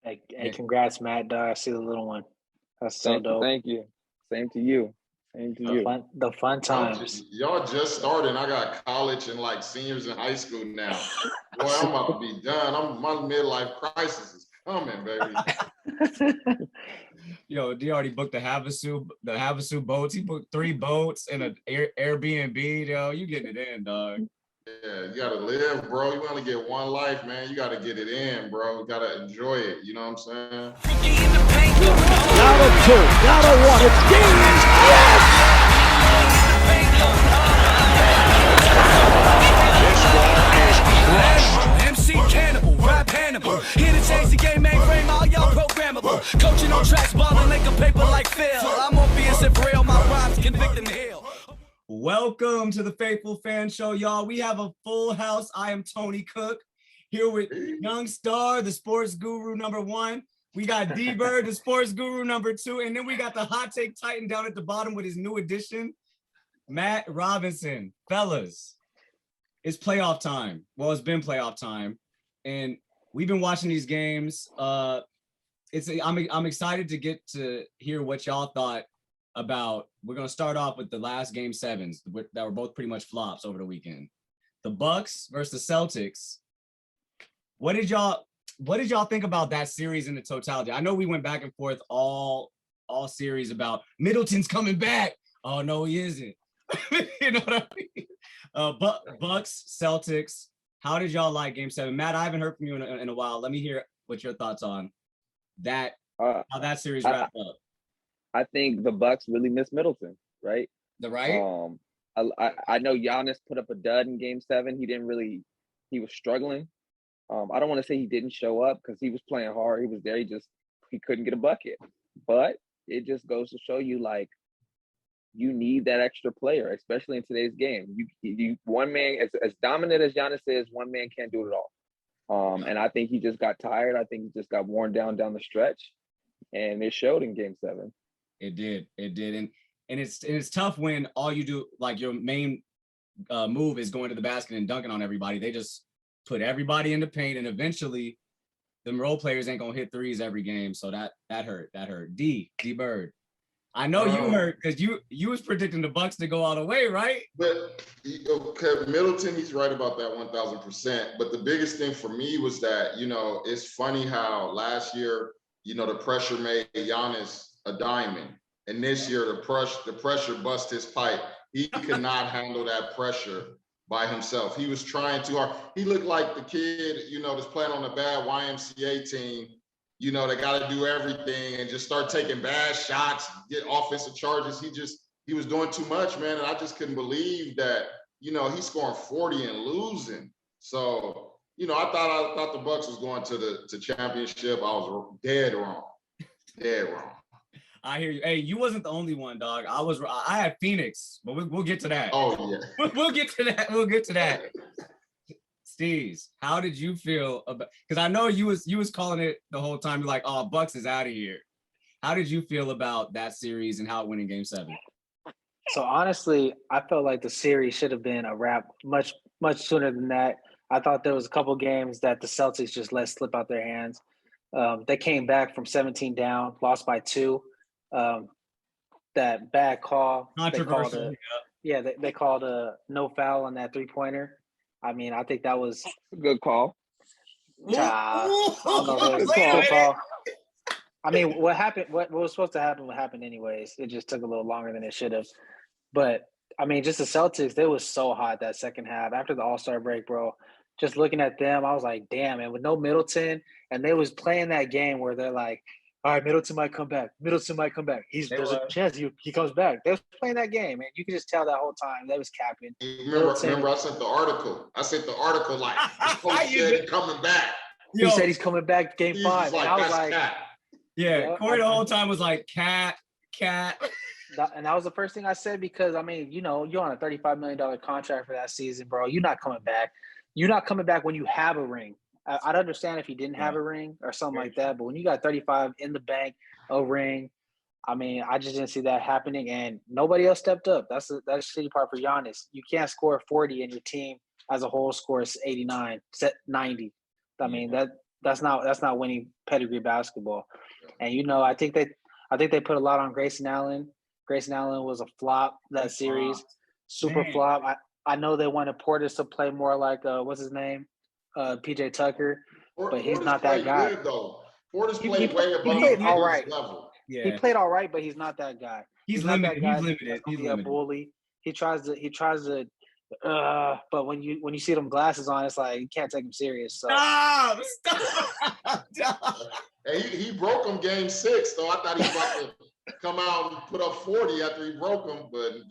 Hey, congrats, Matt. Dog. I see the little one. That's so Thank you, dope. thank you. Same to you. Same to you. The fun times. Y'all just started. I got college and like seniors in high school now. Boy, I'm about to be done. My midlife crisis is coming, baby. Yo, D already booked the Havasu boats. He booked 3 boats and an Airbnb. Yo, you getting it in, dog. Yeah, you gotta live, bro. You only get one life, man. You gotta get it in, bro. You gotta enjoy it. You know what I'm saying? Down a 2, down a 1. It's game. Yes! MC Cannibal, rap Hannibal. Here to change the game, mainframe, all y'all programmable. Coaching on tracks, balling like a paper like Phil. I'm obvious if real, my rhymes convicting the hill. Welcome to the Faithful Fan Show, y'all. We have a full house. I am Tony Cook, here with Young Star, the sports guru #1. We got D-Bird, the sports guru #2. And then we got the hot take titan down at the bottom with his new addition, Matt Robinson. Fellas, it's playoff time. Well, it's been playoff time. And we've been watching these games. I'm excited to get to hear what y'all thought about. We're going to start off with the last game 7s that were both pretty much flops over the weekend. The Bucks versus the Celtics. What did y'all think about that series in the totality? I know we went back and forth all series about Middleton's coming back. Oh no, he isn't. You know what I mean? Bucks, Celtics. How did y'all like game 7? Matt, I haven't heard from you in a while. Let me hear what your thoughts on that, how that series wrapped up. I think the Bucks really missed Middleton, right? I know Giannis put up a dud in game 7. He was struggling. I don't want to say he didn't show up because he was playing hard. He was there. He couldn't get a bucket. But it just goes to show you, like, you need that extra player, especially in today's game. You one man, as dominant as Giannis is, one man can't do it all. And I think he just got tired. I think he just got worn down the stretch, and it showed in game 7. It did, and it's tough when all you do, like, your main move is going to the basket and dunking on everybody. They just put everybody in the paint, and eventually, them role players ain't gonna hit threes every game. So that hurt. D-Bird. I know you hurt because you was predicting the Bucks to go all the way, right? But okay, Middleton, he's right about that 1,000%. But the biggest thing for me was that, it's funny how last year, the pressure made Giannis a diamond, and this year the pressure bust his pipe. He could not handle that pressure by himself. He was trying too hard. He looked like the kid, that's playing on a bad YMCA team. They got to do everything and just start taking bad shots, get offensive charges. He was doing too much, man. And I just couldn't believe that, he's scoring 40 and losing. So, I thought the Bucks was going to championship. I was dead wrong. I hear you. Hey, you wasn't the only one, dog. I had Phoenix, but we'll get to that. Oh yeah. We'll get to that. Steez, how did you feel about? Because I know you was calling it the whole time. You're like, "Oh, Bucks is out of here." How did you feel about that series and how it went in game 7? So honestly, I felt like the series should have been a wrap much sooner than that. I thought there was a couple games that the Celtics just let slip out their hands. They came back from 17 down, lost by 2. That bad call. Controversial. They called a no foul on that 3-pointer. I mean, I think that was a good call. Call. I mean, what happened? What was supposed to happen? What happened anyways? It just took a little longer than it should have. But I mean, just the Celtics, they was so hot that second half after the All-Star break, bro. Just looking at them, I was like, damn, and with no Middleton, and they was playing that game where they're like, all right, Middleton might come back. There's a chance he comes back. They was playing that game, and you could just tell that whole time they was capping. Remember, I sent the article. Like, the coach said he's coming back. He said he's coming back game 5. Like, and I was that's like, cat. Yeah, Corey the whole time was like, cat. And that was the first thing I said because, I mean, you're on a $35 million contract for that season, bro. You're not coming back. You're not coming back when you have a ring. I'd understand if you didn't have a ring or something like that, but when you got 35 in the bank, a ring, I mean, I just didn't see that happening, and nobody else stepped up. That's the shitty part for Giannis. You can't score 40 and your team as a whole scores 89, set 90. I mean, That's not winning pedigree basketball. And I think they put a lot on Grayson Allen. Grayson Allen was a flop that series, super flop. I know they wanted Portis to play more like what's his name, PJ Tucker, but he's not that guy. Good, though. Portis played way above played all right. level. Yeah. He played all right, but he's not that guy. He's limited. He's limited. He's a bully. He tries to. But when you see them glasses on, it's like you can't take him serious. So. Stop. And he broke him game 6, so I thought he was about to come out and put up 40 after he broke him, but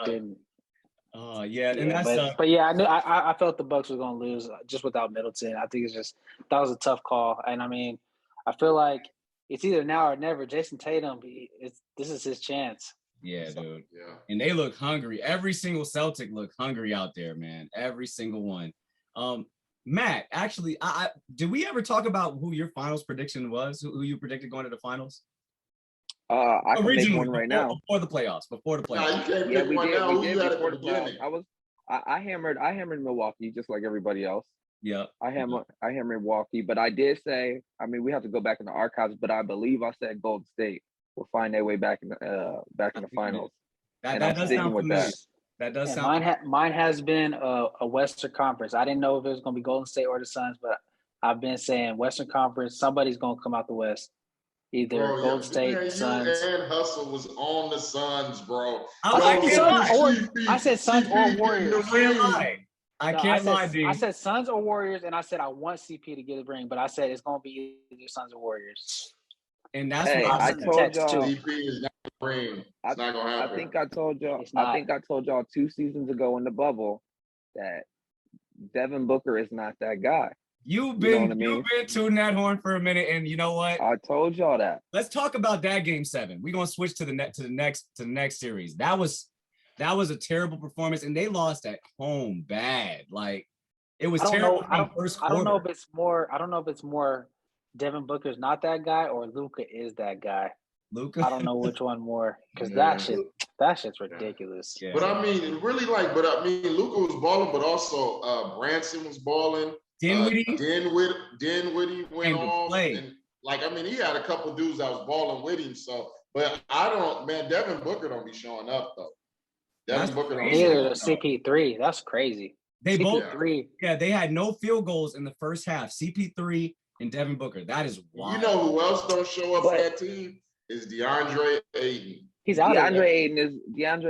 didn't. Oh yeah, and that's but yeah, I felt the Bucks were going to lose just without Middleton. I think that was a tough call, and I mean, I feel like it's either now or never. Jason Tatum, this is his chance. Yeah, dude. Yeah. And they look hungry. Every single Celtic look hungry out there, man. Every single one. Matt, actually, did we ever talk about who your finals prediction was? Who you predicted going to the finals? I can make one right now. Before the playoffs. Nah, you can't pick one now. Who you had at the beginning? I hammered Milwaukee just like everybody else. Yeah. I hammered Milwaukee, but I did say, I mean, we have to go back in the archives, but I believe I said Golden State will find their way back in the finals. That does sound familiar. That does sound. Mine has been a Western Conference. I didn't know if it was going to be Golden State or the Suns, but I've been saying Western Conference. Somebody's going to come out the West. Either Golden State, Suns. And Hustle was on the Suns, bro. I said Suns or Warriors. I can't lie, dude. I said Suns or Warriors, and I said I want CP to get a ring, but I said it's going to be either Suns or Warriors. And that's what I told y'all. CP is not the ring. It's not going to happen. I think I told y'all 2 seasons ago in the bubble that Devin Booker is not that guy. You've been tooting that horn for a minute, and you know what? I told y'all that. Let's talk about that game 7. We're gonna switch to the next series. That was a terrible performance, and they lost at home bad. Like it was terrible. First quarter. I don't know if it's more Devin Booker's not that guy or Luka is that guy. Luka? I don't know which one more because that shit's ridiculous. Yeah. But I mean, really, Luka was balling, but also Branson was balling. Dinwiddie went off. And, he had a couple dudes that was balling with him. So, but Devin Booker don't be showing up though. Devin Booker don't be showing up. CP3, that's crazy. They both they had no field goals in the first half. CP3 and Devin Booker. That is wild. You know who else don't show up for that team? Is DeAndre Ayton. He's out. DeAndre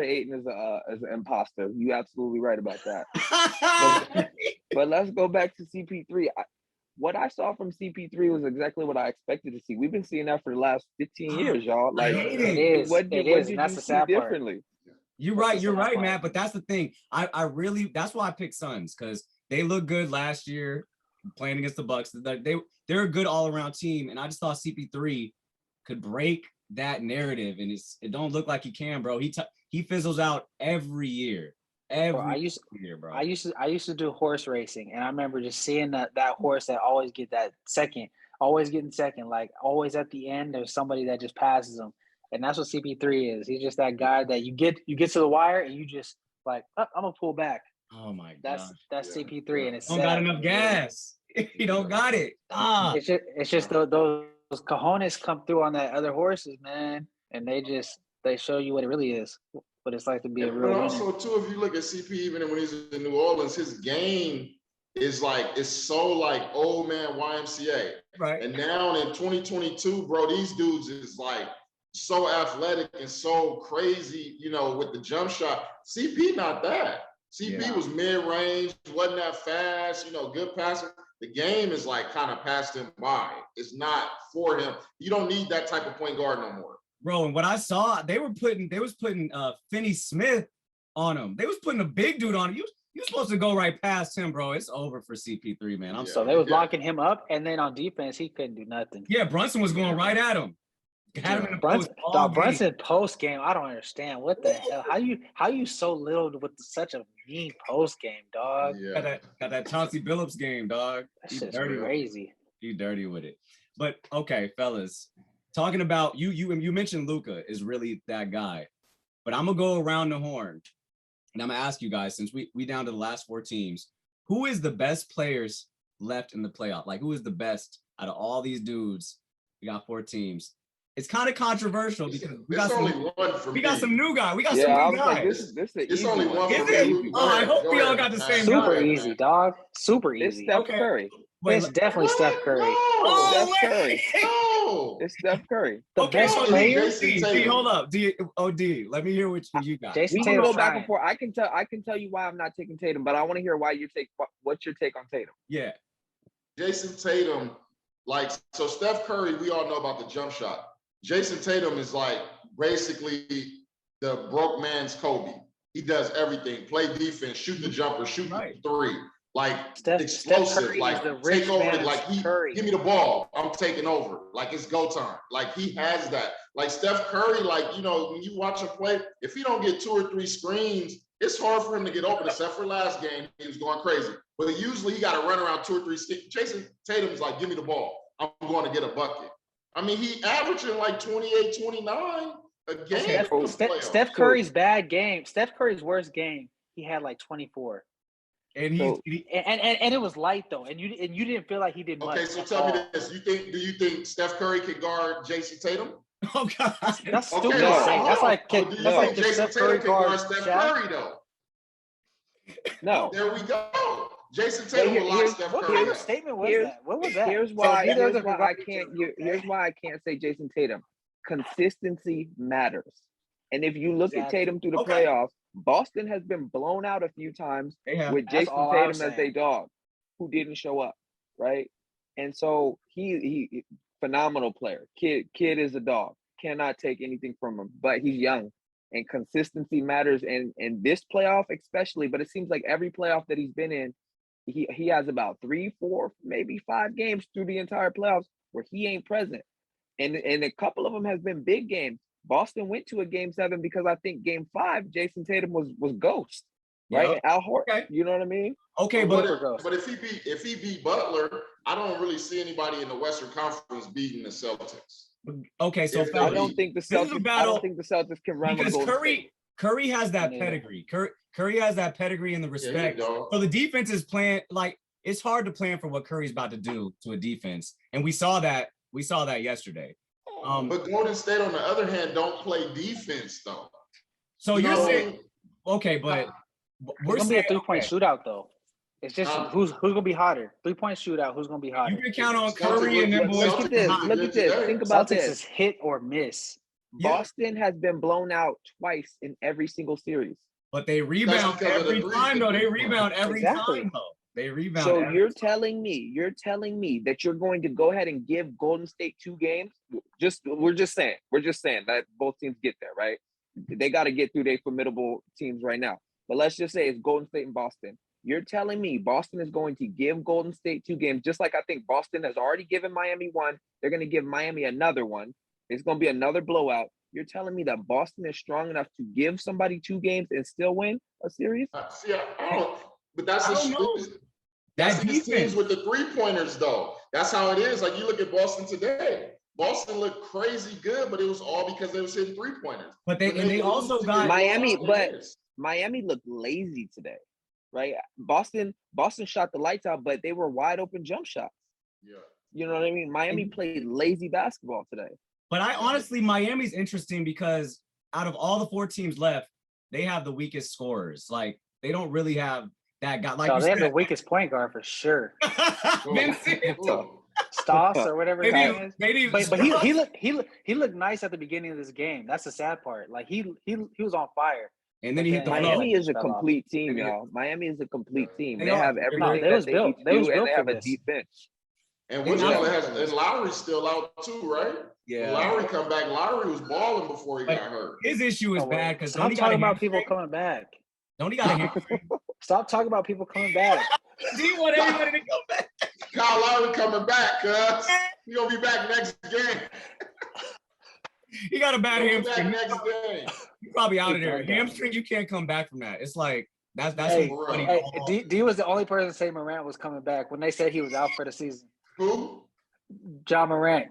Ayton is an imposter. You absolutely right about that. but let's go back to CP3. What I saw from CP3 was exactly what I expected to see. We've been seeing that for the last 15 years, y'all. Like what did you see differently? You're right, Matt. But that's the thing. I really that's why I picked Suns because they looked good last year playing against the Bucks. They're a good all-around team, and I just thought CP3 could break that narrative, and it don't look like he can, bro. He fizzles out every year. I used to do horse racing, and I remember just seeing that horse that always getting second, like always at the end there's somebody that just passes him, and that's what CP3 is. He's just that guy that you get to the wire and you just like, I'm gonna pull back. Oh my god, that's CP3, and it's don't got enough gas. He don't got it. It's just those cojones come through on that other horses, man, and they show you what it really is, what it's like to be a real winner. Also, too, if you look at CP, even when he's in New Orleans, his game is it's so like old man YMCA. Right. And now in 2022, bro, these dudes is so athletic and so crazy, with the jump shot. CP not that. CP was mid-range, wasn't that fast, good passer. The game is kind of passed him by. It's not for him. You don't need that type of point guard no more. Bro, and what I saw, they was putting Finney Smith on him. They was putting a big dude on him. You supposed to go right past him, bro. It's over for CP3, man. So they was locking him up, and then on defense, he couldn't do nothing. Yeah, Brunson was going right at him. Had him in the Brunson post game, I don't understand. What the hell? How you so little with such a mean post game, dog? Yeah. Got that Chauncey Billups game, dog. That's crazy. He dirty with it. But okay, fellas, talking about you mentioned Luka is really that guy. But I'm gonna go around the horn, and I'm gonna ask you guys, since we down to the last 4 teams, who is the best players left in the playoff? Like, who is the best out of all these dudes? We got 4 teams. It's kind of controversial because we got some new guy. We got some new guys. Like, this is it's only one for me. Oh, I hope we all got the same guy. Super easy, dog. Super easy. It's Steph Curry. It's definitely Steph Curry. No. Steph Curry. No. It's Steph Curry. The best player. D, hold up. D, let me hear what you got. We can go back and forth. I can tell you why I'm not taking Tatum, but I want to hear what's your take on Tatum? Yeah. Jason Tatum, so Steph Curry, we all know about the jump shot. Jason Tatum is like basically the broke man's Kobe. He does everything: play defense, shoot the jumper, shoot the three, explosive, take over. Give me the ball, I'm taking over. Like it's go time. Like he has that. Like Steph Curry, when you watch him play, if he don't get 2 or 3 screens, it's hard for him to get open. Except for last game, he was going crazy. But usually he got to run around 2 or 3. Jason Tatum's like, give me the ball, I'm going to get a bucket. I mean, he averaging 28, 29 a game. Steph Curry's bad game. Steph Curry's worst game, he had 24. And it was light though, and you didn't feel like he did much. Okay, so tell me this: do you think Steph Curry can guard Jason Tatum? Oh God, that's stupid to say. That's like do you think Jason Tatum can guard Steph Curry though? No. There we go. Jason Tatum will lock Steph Curry. What kind of statement was that? What was that? Here's why I can't say Jason Tatum. Consistency matters. And if you look at Tatum through the playoffs, Boston has been blown out a few times with Jason Tatum as their dog, who didn't show up, right? And so he phenomenal player. Kid is a dog. Cannot take anything from him, but he's young. And consistency matters, and this playoff especially, but it seems like every playoff that he's been in, he has about 3, 4, maybe 5 games through the entire playoffs where he ain't present. And a couple of them has been big games. Boston went to a game 7 because I think game 5, Jason Tatum was ghost, right? Yep. Al Horford, you know what I mean? Okay, but if he beat Butler, I don't really see anybody in the Western Conference beating the Celtics. Okay, so I don't think the Celtics can run because Curry has that pedigree. Curry has that pedigree and the respect. So the defense is playing it's hard to plan for what Curry's about to do to a defense, and we saw that yesterday. But Golden State, on the other hand, don't play defense though. So you're saying, okay, but we're gonna be a 3-point shootout though. It's just who's gonna be hotter. 3-point shootout. Who's gonna be hotter? You can count on Curry and them boys. Look at this. Think about Celtics this. Is hit or miss. Boston has been blown out twice in every single series. But they rebound every time, though. They rebound every time, though. They rebound. So you're telling me that you're going to go ahead and give Golden State 2 games? We're just saying that both teams get there, right? They got to get through their formidable teams right now. But let's just say it's Golden State and Boston. You're telling me Boston is going to give Golden State 2 games, just like I think Boston has already given Miami 1. They're going to give Miami another one. It's going to be another blowout. You're telling me that Boston is strong enough to give somebody 2 games and still win a series? But that's these teams with the 3-pointers, though. That's how it is. Like, you look at Boston today. Boston looked crazy good, but it was all because they was hitting 3-pointers. But they also got Miami, but Miami looked lazy today, right? Boston shot the lights out, but they were wide open jump shots. Yeah. You know what I mean? Miami played lazy basketball today. But Miami's interesting because out of all the 4 teams left, they have the weakest scorers. Like, they don't really have that guy. Like, they have the weakest point guard for sure. Stoss or whatever his name is. But he looked nice at the beginning of this game. That's the sad part. Like, he was on fire. And then he hit the Miami is a complete team, y'all. Miami is a complete team. They have everything that they need to do, and they have a deep bench. And Lowry's still out too, right? Yeah. Lowry come back. Lowry was balling before he got hurt. His issue is bad because stop talking about people coming back. Don't he got a hamstring? Stop talking about people coming back. Do you want everybody to come back? Kyle Lowry coming back, cuz. He gonna be back next game. He got a bad hamstring. Next game. You're probably out of there. Hamstring, you can't come back from that. It's like that's funny. Hey, D was the only person to say Morant was coming back when they said he was out for the season. Who? John Morant.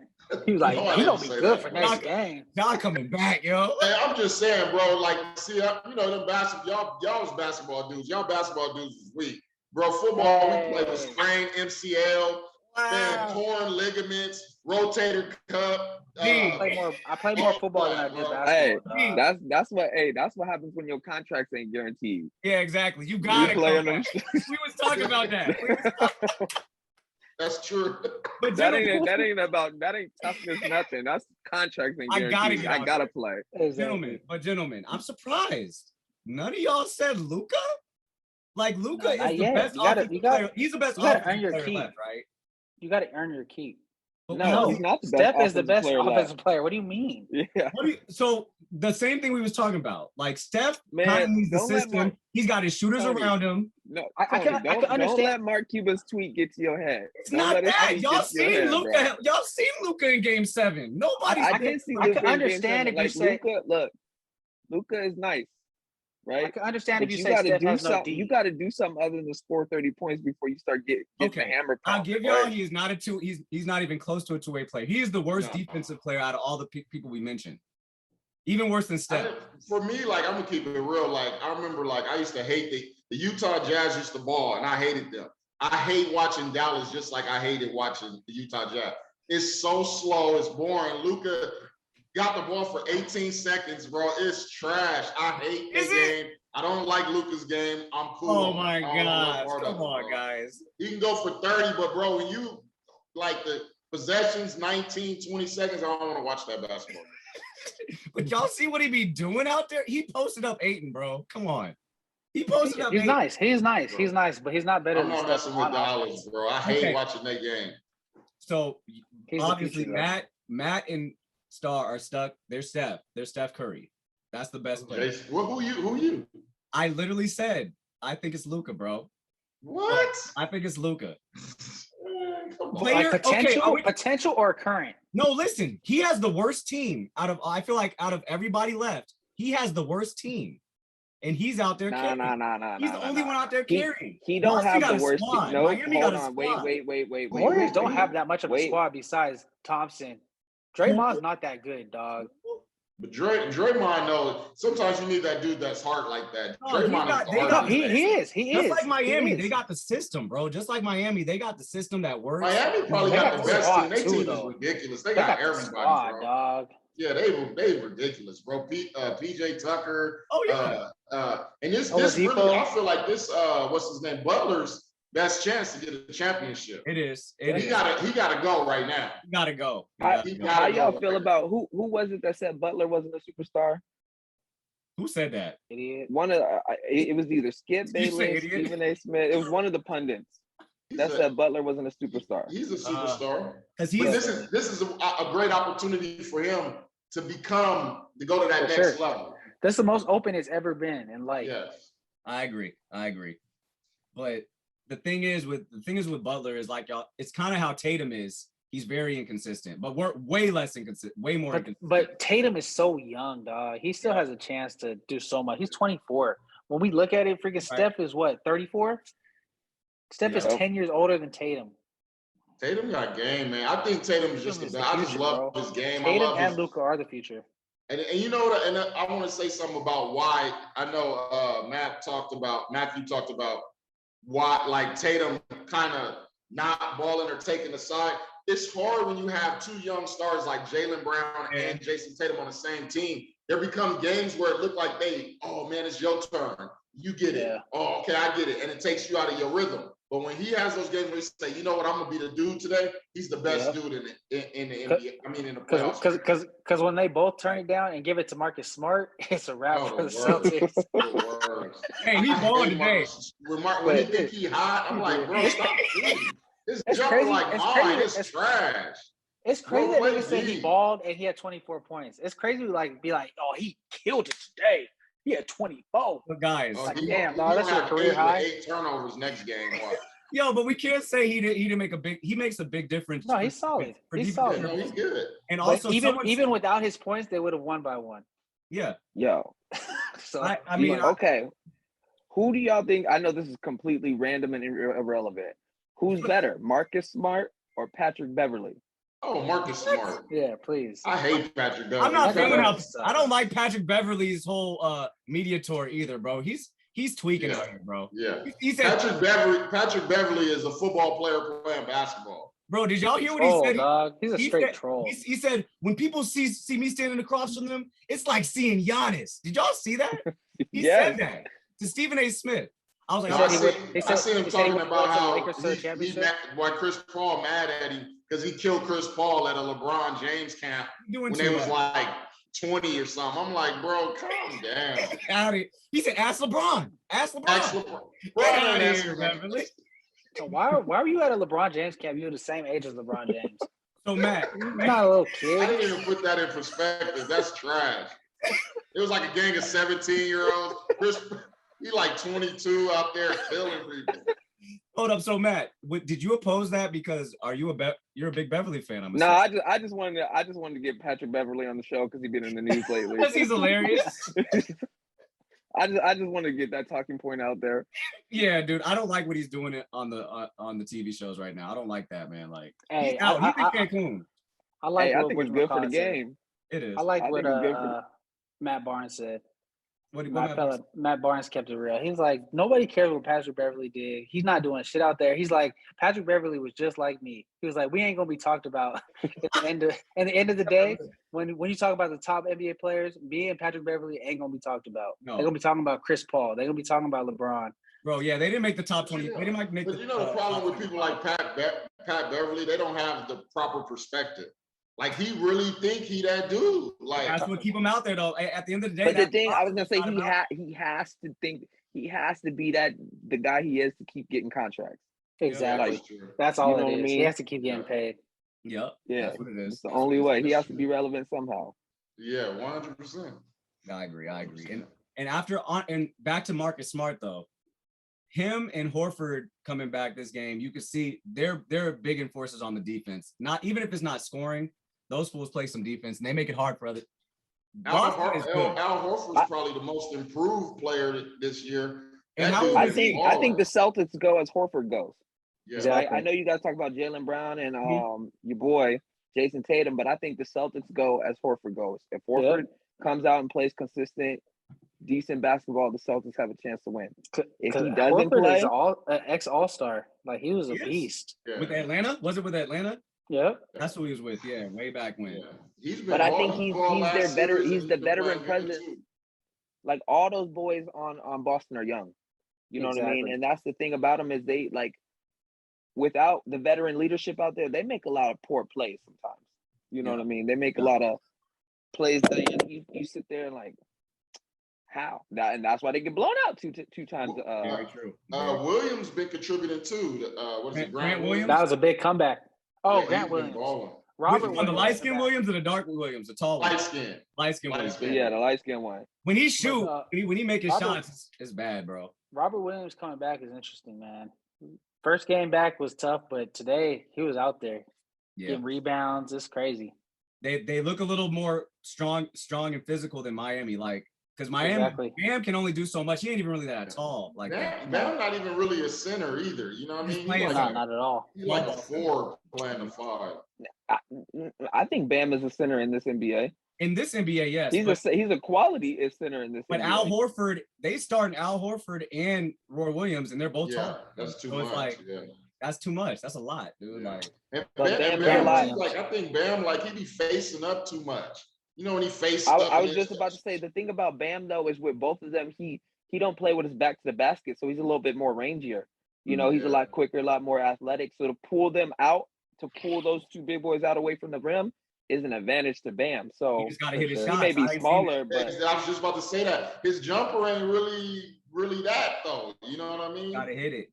He was like, he gonna be good for next game. Y'all coming back, yo. Hey, I'm just saying, bro. Like, see, them basketball, y'all was basketball dudes. Y'all basketball dudes was weak. Bro, football, we play with sprained MCL, man, torn ligaments, rotator cuff. I play more football than I did basketball. That's what happens when your contracts ain't guaranteed. Yeah, exactly. You got it. We was talking about that. That's true. But that ain't toughness, nothing. That's contracts ain't guaranteed. I gotta play. Exactly. Gentlemen, I'm surprised. None of y'all said Luka? Like Luka is the best offensive player. He's the best offensive player left, right? You got to earn your keep. No, he's not the best. Steph is the best offensive player. What do you mean? Yeah. So the same thing we was talking about. Like Steph kind of needs the system. He's got his shooters around him. No, I can understand. Don't let Mark Cuban's tweet get to your head. It's not that. Y'all seen Luka. Y'all seen Luka in Game 7. Nobody. I didn't see Luka. I can understand if you say Luka is nice. Right. I can understand if you say Steph has no D. You got to do something other than score 30 points before you start getting the hammer. I'll give y'all. He's not a two. He's not even close to a two-way player. He is the worst defensive player out of all the people we mentioned. Even worse than Steph. For me, like I'm gonna keep it real. Like I remember, like I used to hate the Utah Jazz used to ball, and I hated them. I hate watching Dallas just like I hated watching the Utah Jazz. It's so slow. It's boring. Luka got the ball for 18 seconds, bro. It's trash. I hate the game. I don't like Luka's game. I'm cool. Oh my God. Come on, guys. He can go for 30, but bro, when you like the possessions, 19, 20 seconds, I don't want to watch that basketball. But y'all see what he be doing out there? He posted up Ayton, bro. Come on. He posted up He's Ayton. nice. He's nice. Bro. He's nice, but he's not better than Steph. I'm not messing with Dallas, bro. I hate watching that game. So obviously Matt and Star are stuck. They're Steph. They're Steph Curry. That's the best player. Who you? I literally said, I think it's Luka, bro. What? I think it's Luka. Like potential or current? No, listen. He has the worst team I feel like out of everybody left, he has the worst team. And he's out there carrying. He's the only one out there carrying. He don't have the worst team. No, hold on. Wait. Warriors don't have that much of a squad besides Thompson. Draymond's not that good, dog. But Draymond knows sometimes you need that dude that's hard like that. Draymond he is. Just like Miami, they got the system, bro. Just like Miami, they got the system that works. Miami probably got the best team. Their team is ridiculous. They got everybody, bro. Dog. Yeah, they ridiculous, bro. PJ Tucker. Oh yeah. And this really, I feel like this what's his name? Butler's best chance to get a championship. It is. He gotta go right now. He gotta go. How y'all feel about who was it that said Butler wasn't a superstar? Who said that? Idiot. One of it was either Skip Bayless, Stephen A. Smith. It was one of the pundits that said Butler wasn't a superstar. He's a superstar. Because this is a great opportunity for him to go to that next level. That's the most open it's ever been in life. Yes. I agree. But the thing is with Butler is like y'all, it's kind of how Tatum is. He's very inconsistent, but we're way less inconsistent, way more inconsistent. But Tatum is so young, dog. He still has a chance to do so much. He's 24. When we look at it, freaking Steph is what, 34? Steph is 10 years older than Tatum. Tatum got game, man. I think Tatum is just the best. I just love his game. Tatum and Luka are the future. And you know what? And I want to say something about why. I know Matthew talked about why, like Tatum kind of not balling or taking the side. It's hard when you have two young stars like Jaylen Brown and Jason Tatum on the same team. There become games where it look like oh man, it's your turn. You get it. Oh, okay, I get it. And it takes you out of your rhythm. But when he has those games where he say, you know what, I'm gonna be the dude today. He's the best dude in the NBA. I mean, in the playoffs. Because when they both turn it down and give it to Marcus Smart, it's a wrap for the Celtics. Hey, he balling today. When he think he hot, I'm like, bro, stop. This jumping like mine. It's trash. It's crazy that nigga said he balled and he had 24 points. It's crazy to be like, oh, he killed it today. He had 24. But guys, damn, dog, that's a career high. 8 turnovers next game. Yo, but we can't say he didn't make he makes a big difference. No, he's solid. He's solid. No, he's good. And also, even without his points, they would have won by 1. Yeah. Yo. So I mean, okay. Who do y'all think? I know this is completely random and irrelevant. Who's better, Marcus Smart or Patrick Beverly? Oh, Marcus Smart. Yeah, please. I hate Patrick Beverly. I'm not feeling how. I don't like Patrick Beverly's whole media tour either, bro. He's He's tweaking out here, bro. Yeah. He said Patrick Beverly is a football player playing basketball. Bro, did y'all hear what he said? Dog. He's a straight troll. He said, when people see me standing across from them, it's like seeing Giannis. Did y'all see that? He said that to Stephen A. Smith. I was like, I see him talking about how why Chris Paul mad at him because he killed Chris Paul at a LeBron James camp when they was like 20 or something. I'm like, bro, calm down. He said, ask LeBron. Ask LeBron. Why were you at a LeBron James camp? You're the same age as LeBron James. So Matt, you're not a little kid. I didn't even put that in perspective. That's trash. It was like a gang of 17-year-olds. He like 22 out there killing people. Hold up, so Matt, did you oppose that because you're a big Beverly fan? No, I just wanted to get Patrick Beverly on the show because he's been in the news lately. Because he's hilarious. I just want to get that talking point out there. Yeah, dude, I don't like what he's doing on the TV shows right now. I don't like that, man. Like, hey, he's out. He's in Cancun. I think it's good for the game. It is. I like what Matt Barnes said. Matt Barnes kept it real. He's like, nobody cares what Patrick Beverly did. He's not doing shit out there. He's like, Patrick Beverly was just like me. He was like, we ain't gonna be talked about at the end of the day. When you talk about the top NBA players, me and Patrick Beverly ain't gonna be talked about. No. They're gonna be talking about Chris Paul. They're gonna be talking about LeBron. Bro, yeah, they didn't make the top 20. They didn't make but you know the problem with people like Pat Beverly, they don't have the proper perspective. Like he really think he that dude. Like that's what keep him out there though. At the end of the day, but the thing I was gonna say, he has to think he has to be the guy he is to keep getting contracts. Exactly. That's all it is. I mean? He has to keep getting paid. Yep. Yeah. That's what it is. It's the only way. He has to be relevant somehow. Yeah, 100%. I agree. And back to Marcus Smart though. Him and Horford coming back this game, you can see they're big enforcers on the defense. Not even if it's not scoring, those fools play some defense and they make it hard for other. Al Horford's probably the most improved player this year. I think the Celtics go as Horford goes. Yeah. Exactly. I know you guys talk about Jaylen Brown and your boy Jason Tatum, but I think the Celtics go as Horford goes. If Horford comes out and plays consistent, decent basketball, the Celtics have a chance to win. If he doesn't play, is ex All-Star. Like he was a beast. Yeah. With Atlanta? Was it with Atlanta? Yeah. That's who he was with. Yeah, way back when. Yeah. But I think he's their better. He's the veteran presence. Like all those boys on Boston are young. You know what I mean? And that's the thing about them is they like without the veteran leadership out there, they make a lot of poor plays sometimes. You know what I mean? They make a lot of plays that you sit there and like, how? And that's why they get blown out two times. Very true. Williams been contributing too. What is it? Grant Williams? That was a big comeback. Oh, yeah, Grant Williams. Robert on the light skin Williams or the dark Williams, the tall one? Light skin Williams. Yeah, the light skin one. When he shoot, when he make his shots, it's bad, bro. Robert Williams coming back is interesting, man. First game back was tough, but today he was out there getting rebounds. It's crazy. They look a little more strong and physical than Miami, like because Miami Bam can only do so much. He ain't even really that tall. Like Bam not even really a center either. You know what I mean? He's not at all. He's like a 4 playing a 5. I think Bam is a center in this NBA. In this NBA, yes. He's a quality center in this but NBA. Al Horford, they start Al Horford and Roy Williams, and they're both tall. That's too much. That's too much. That's a lot, dude. Yeah. Like, Bam, I think Bam, like he be facing up too much. You know when he faces up. I was just about to say the thing about Bam though is with both of them, he don't play with his back to the basket, so he's a little bit more rangier. You know, he's a lot quicker, a lot more athletic. So to pull them out, to pull those two big boys out away from the rim is an advantage to Bam. So he just gotta hit his shots. He may be smaller, but I was just about to say that his jumper ain't really that though. You know what I mean? Gotta hit it.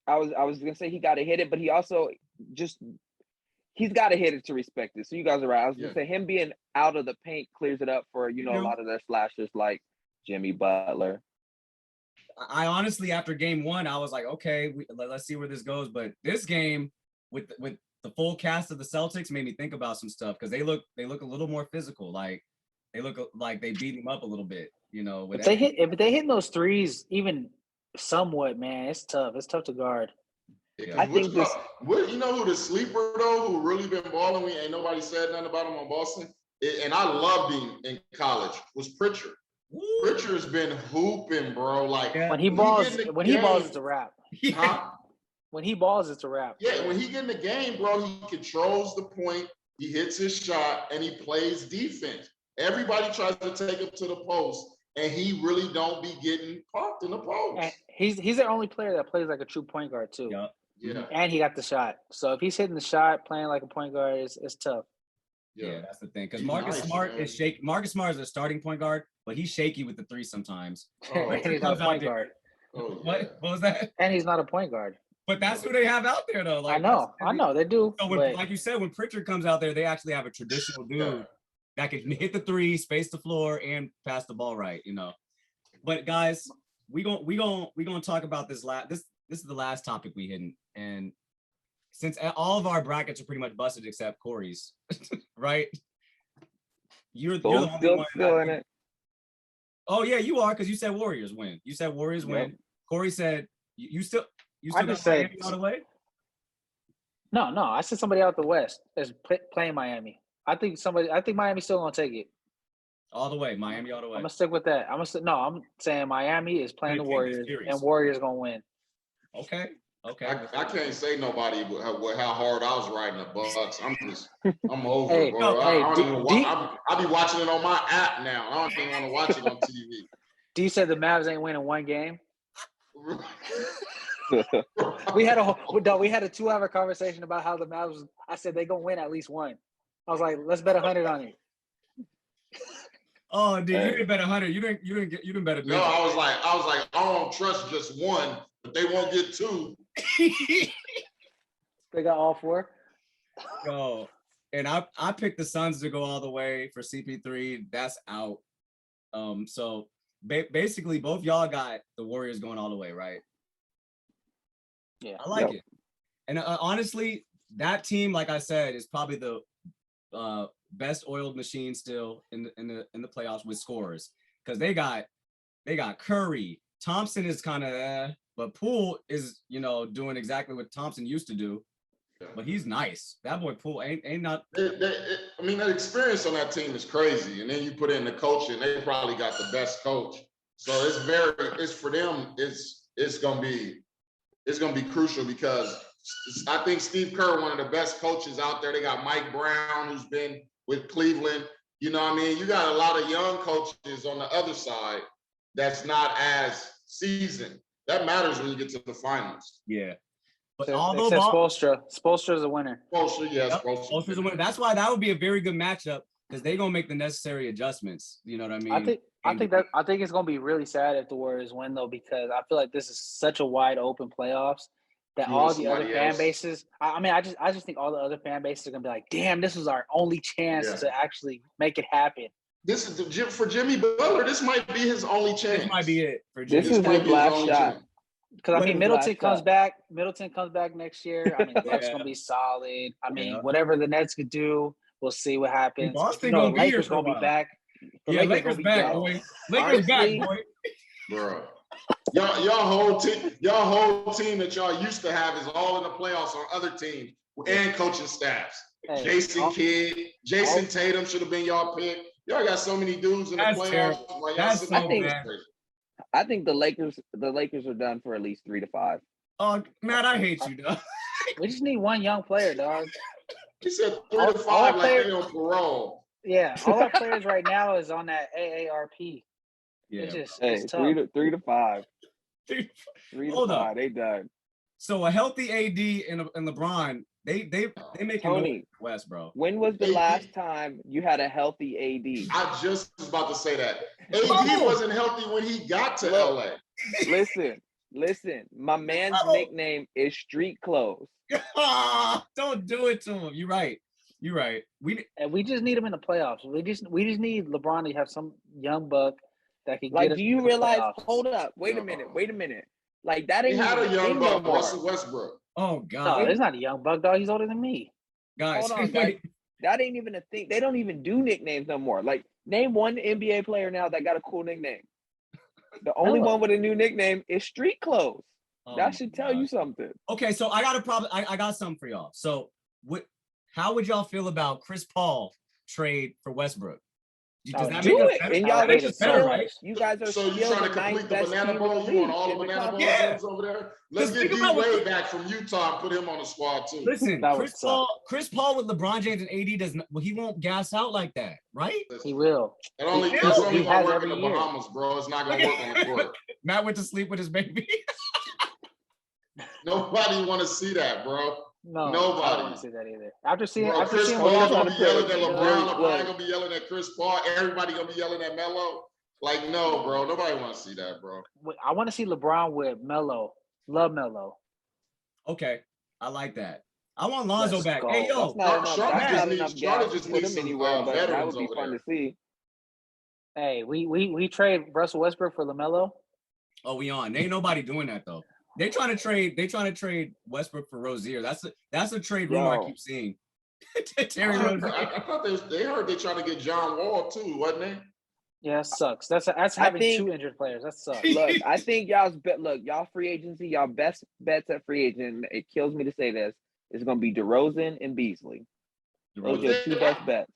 I was gonna say he gotta hit it, but he also he's gotta hit it to respect it. So you guys are right. I was gonna say him being out of the paint clears it up for a lot of their slashers like Jimmy Butler. I honestly, after game 1, I was like, okay, let's see where this goes. But this game with the full cast of the Celtics made me think about some stuff because they look a little more physical. Like they look like they beat him up a little bit. You know, if they hit those threes even somewhat, man, it's tough. It's tough to guard. Yeah. I think you know who the sleeper though, who really been balling? Ain't nobody said nothing about him on Boston, and I loved him in college. Was Pritchard. Pritchard's been hooping, bro. Like when he balls, it's a wrap. Huh? When he balls, it's a wrap. Yeah, when he get in the game, bro, he controls the point, he hits his shot, and he plays defense. Everybody tries to take him to the post, and he really don't be getting parked in the post. And he's the only player that plays like a true point guard too. Yeah. And he got the shot. So if he's hitting the shot, playing like a point guard, it's tough. Yeah, that's the thing. Because Marcus Smart is shaky. Marcus Smart is a starting point guard, but he's shaky with the three sometimes. And he's not a point guard. What was that? And he's not a point guard. But that's who they have out there, though. Like, I know, they do. So like you said, when Pritchard comes out there, they actually have a traditional dude that can hit the three, space the floor, and pass the ball right. But guys, we gonna talk about this This is the last topic we hidden, and since all of our brackets are pretty much busted except Corey's, right? You're the only one still in it. Oh yeah, you are, because you said Warriors win. You said Warriors win. Corey said you still got Miami all the way? No, I said somebody out the West is playing Miami. I think Miami's still gonna take it. All the way, Miami all the way. I'm gonna stick with that. I'm saying Miami is playing the Warriors, and Warriors gonna win. Okay. I can't say nobody with how hard I was riding the Bucks. I'm over it, bro. I'll be watching it on my app now. I don't even want to watch it on TV. D said the Mavs ain't winning one game. we had a 2-hour conversation about how the Mavs. I said they gonna win at least one. I was like, let's bet 100 on it. Oh, dude, you didn't bet 100. You didn't bet a. No, I was like, I don't trust just one, but they won't get two. They got all four. Yo, and I picked the Suns to go all the way for CP3. That's out. So basically, both y'all got the Warriors going all the way, right? Yeah, I like it. And honestly, that team, like I said, is probably the best oiled machine still in the playoffs with scorers, because they got Curry. Thompson is kind of, but Poole is doing exactly what Thompson used to do. But he's nice. That boy Poole ain't not. I mean, the experience on that team is crazy, and then you put in the coaching. They probably got the best coach, so it's for them. It's gonna be crucial, because I think Steve Kerr, one of the best coaches out there. They got Mike Brown, who's been with Cleveland. You know what I mean? You got a lot of young coaches on the other side that's not as seasoned. That matters when you get to the finals. Yeah. But although Spoelstra's a winner. Spoelstra's a winner. That's why that would be a very good matchup, because they're gonna make the necessary adjustments. You know what I mean? I think it's gonna be really sad if the Warriors win, though, because I feel like this is such a wide open playoffs that all the other fan bases. I just think all the other fan bases are gonna be like, damn, this is our only chance to actually make it happen. This is for Jimmy Butler. This might be his only chance. This might be it for Jimmy. This is his last shot. Because Middleton comes back. Middleton comes back next year. I mean, the Bucks gonna be solid. I mean, whatever the Nets could do, we'll see what happens. Boston gonna Lakers gonna be back. Lakers back, boy. Lakers back, boy. Bro, y'all whole team that y'all used to have is all in the playoffs on other teams and coaching staffs. Hey, Jason Kidd, Jason Tatum should have been y'all pick. Y'all got so many dudes in the playoffs. That's so bad. I think the Lakers are done for at least 3 to 5. Oh, Matt, I hate you, dog. We just need one young player, dog. He said 3 to 5 like they on parole. Yeah, all our players right now is on that AARP. Yeah, it's tough. 3 to 5. 3 to Hold 5. up. They done. So a healthy AD and LeBron, they make it West, bro. When was the last time you had a healthy AD? I just was about to say that. AD wasn't healthy when he got to LA. Listen. My man's nickname is Street Clothes. Don't do it to him. You're right. We just need him in the playoffs. We just need LeBron to have some young buck that can get us. Do you realize? Hold up. Wait a minute. Like that ain't. He had a young buck, no Russell Westbrook. Oh God. No, he's not a young buck, dog. He's older than me. Guys, hold on, guys. That ain't even a thing. They don't even do nicknames no more. Like, name one NBA player now that got a cool nickname. The only one with a new nickname is Street Clothes. That should tell you something. Okay, so I got a problem. I got something for y'all. So how would y'all feel about Chris Paul trade for Westbrook? Does that do make it? better? And y'all That makes us better, right? You guys are so you trying to complete the banana bowl? You want all the banana bowl teams over there? Let's get D-Wade back from Utah and put him on the squad too. Listen, Chris Paul with LeBron James and AD he won't gas out like that, right? He will. That's only gonna work in the Bahamas, bro. It's not gonna work on the court. Matt went to sleep with his baby. Nobody want to see that, bro. No, nobody. I don't want to see that either. After seeing Chris Paul gonna be yelling at LeBron. LeBron gonna be yelling at Chris Paul. Everybody gonna be yelling at Melo. Like, no, bro. Nobody want to see that, bro. I want to see LeBron with Melo. Love Melo. Okay, I like that. I want Lonzo back. Hey, yo, Charlotte just needs some that would be fun to see. Hey, we trade Russell Westbrook for LaMelo. Oh, we on. Ain't nobody doing that though. They trying to trade Westbrook for Rozier. That's a trade rumor I keep seeing. Terry Rozier. I thought they heard they trying to get John Wall too, wasn't they? Yeah, it sucks. That's having two injured players. That sucks. Look, I think y'all free agency, y'all best bets at free agent. It kills me to say this. It's gonna be DeRozan and Beasley. Those are two best bets.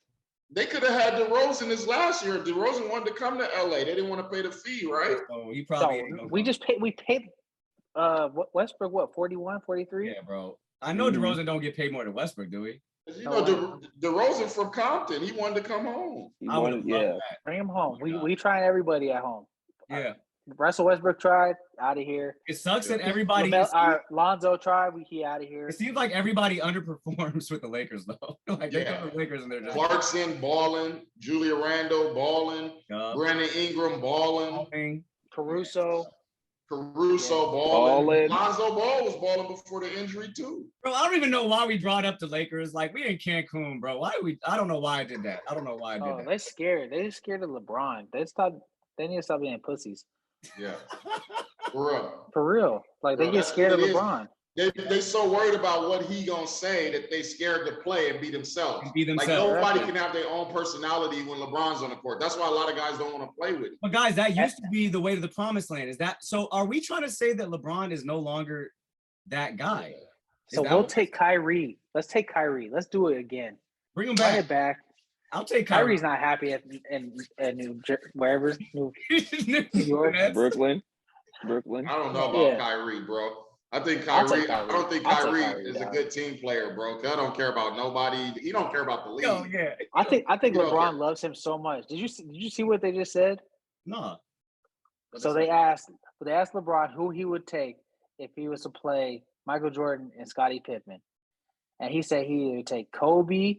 They could have had DeRozan this last year. DeRozan wanted to come to LA. They didn't want to pay the fee, right? Oh, he probably. We paid Westbrook what 41, 43? Yeah, bro. I know DeRozan don't get paid more than Westbrook, do we? You know, DeRozan from Compton, he wanted to come home. Bring him home. We trying everybody at home. Yeah. Russell Westbrook tried, out of here. It sucks that everybody. Lonzo tried, he out of here. It seems like everybody underperforms with the Lakers, though. Like they come to the Lakers and they're just Clarkson balling, Julia Randle balling, Brandon Ingram balling, Caruso balling. Lonzo Ball was balling before the injury too. Bro, I don't even know why we brought up the Lakers. Like we in Cancun, bro. I don't know why I did that. I don't know why I did that. They're scared. They're scared of LeBron. They need to stop being pussies. Yeah. For real. Like they get scared of LeBron. They so worried about what he gonna say that they scared to play and be themselves. Like nobody can have their own personality when LeBron's on the court. That's why a lot of guys don't want to play with him. But guys, that used to be the way to the promised land. Is that so? Are we trying to say that LeBron is no longer that guy? So we'll take Kyrie. Let's take Kyrie. Let's do it again. Bring him back. Bring it back. I'll take Kyrie. Kyrie's not happy at New York, Brooklyn. I don't know about Kyrie, bro. I think Kyrie. I don't think Kyrie is a good team player, bro. Cause I don't care about nobody. He don't care about the league. Oh yeah. I think LeBron loves him so much. Did you see what they just said? No. So they asked LeBron who he would take if he was to play Michael Jordan and Scottie Pippen, and he said he would take Kobe,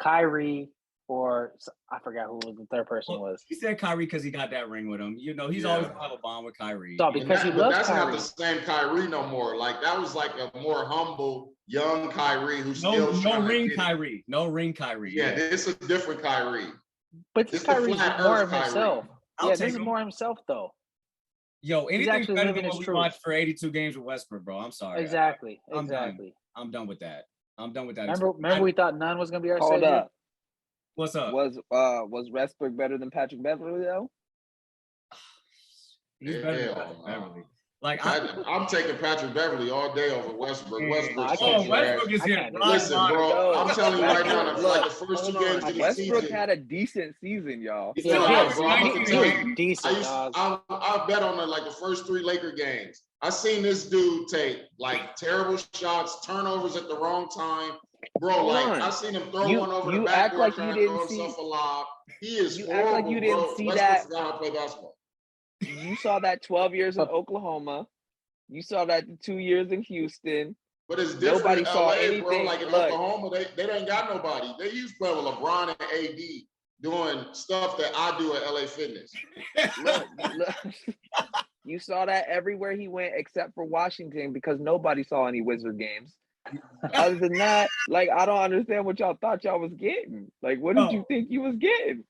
Kyrie, or I forgot who the third person was. He said Kyrie because he got that ring with him. You know, he's always going to have a bond with Kyrie. So because he loves that's Kyrie. Not the same Kyrie no more. Like that was like a more humble, young Kyrie who's no ring Kyrie. No ring Kyrie. Yeah, this is a different Kyrie. But this Kyrie's more of himself. This is more himself though. Yo, anything's better than what we watched for 82 games with Westbrook, bro. I'm sorry. Exactly. I'm done with that. Remember we thought none was gonna be our Hold savior? up. What's up? Was Westbrook better than Patrick Beverly though? He's better than Patrick Beverly. Like I'm taking Patrick Beverly all day over Westbrook. Westbrook is here. Listen, bro, I'm telling you right now, like the first two games of the Westbrook season, had a decent season, y'all. Decent. I bet on like the first three Laker games. I seen this dude take like terrible shots, turnovers at the wrong time. Bro, I seen him throw one over the backboard trying to throw himself a lob. He is horrible, act like you didn't see that. Forgot how to play basketball. You saw that 12 years in Oklahoma. You saw that 2 years in Houston. But it's different. Nobody in saw LA, anything. Bro. Like in Oklahoma, they ain't got nobody. They used to play with LeBron and AD doing stuff that I do at LA Fitness. Look. You saw that everywhere he went except for Washington because nobody saw any Wizard games. Other than that, like I don't understand what y'all thought y'all was getting. Like, what did you think you was getting?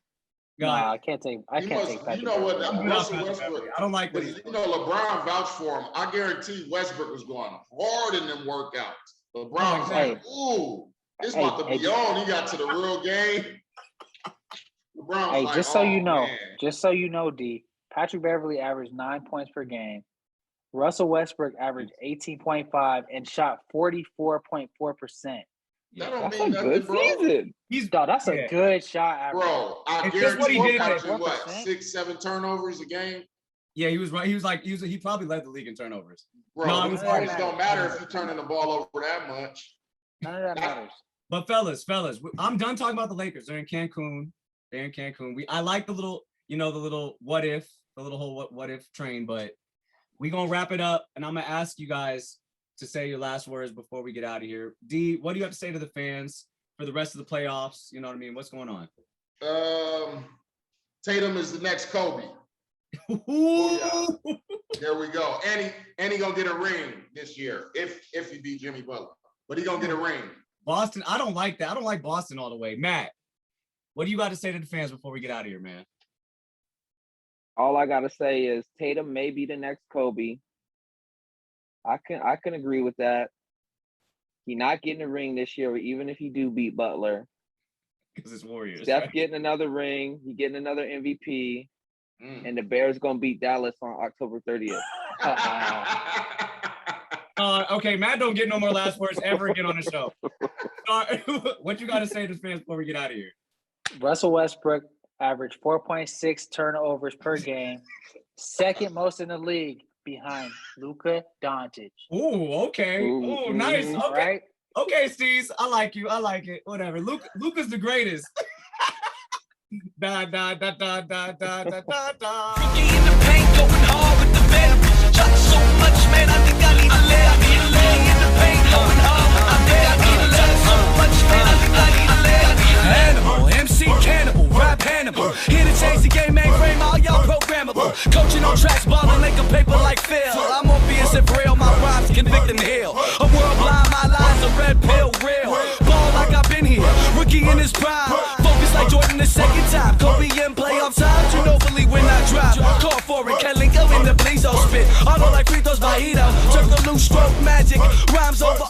Nah, I can't take Patrick. You know what? Russell Westbrook. I don't like what you know. LeBron vouched for him. I guarantee Westbrook was going hard in them workouts. LeBron was like, "Ooh, it's about to be on." He got to the real game. LeBron was like, just so you know, D. Patrick Beverly averaged 9 points per game. Russell Westbrook averaged 18.5 and shot 44.4%. That don't That's mean a good nothing, bro. season. That's a good shot average. Bro, I It's just what he guarantee did you at what, 6-7 turnovers a game? Yeah, he was right. He probably led the league in turnovers. Bro, No, those points don't matter if you're turning the ball over that much. None of that matters. But fellas, I'm done talking about the Lakers. They're in Cancun. I like the little, the little what if, the little whole what if train, but we gonna wrap it up, and I'm gonna ask you guys to say your last words before we get out of here. D, what do you have to say to the fans for the rest of the playoffs? You know what I mean? What's going on? Tatum is the next Kobe. Yeah. There we go. And he gonna get a ring this year if he beat Jimmy Butler. But he gonna get a ring. Boston, I don't like that. I don't like Boston all the way. Matt, what do you got to say to the fans before we get out of here, man? All I gotta say is Tatum may be the next Kobe. I can agree with that. He not getting a ring this year, even if he do beat Butler. Because it's Warriors. Steph right? getting another ring. He getting another MVP. And the Bears gonna beat Dallas on October 30th. Okay, Matt don't get no more last words ever again on the show. What you got to say to the fans before we get out of here? Russell Westbrook averaged 4.6 turnovers per game, second most in the league behind Luka Doncic. Oh, okay. Oh, nice. Okay. Right? Okay, Steve. I like you. I like it. Whatever. Luka's the greatest. Da da da da da da da da da. Rookie in the paint, going hard with the venom. Shot so much, man, I think I need a layup. Rookie in the paint, going hard with the venom. Shot so much, man, I think I need a layup. Animal, MC Cannibal, rap Hannibal. Here to change the game, mainframe, all y'all programmable. Coaching on tracks, balling like a paper like Phil. I'm Morpheus and real, my rhymes convict and heal. A world blind, my lies a red pill, real. Ball like I've been here, rookie in his prime. Focus like Jordan the second time. Kobe in playoff times, you know believe when I drop. Call for it, Kelly go in the Blizo spit. Auto like free throws by Ito. Circle loose stroke magic, rhymes over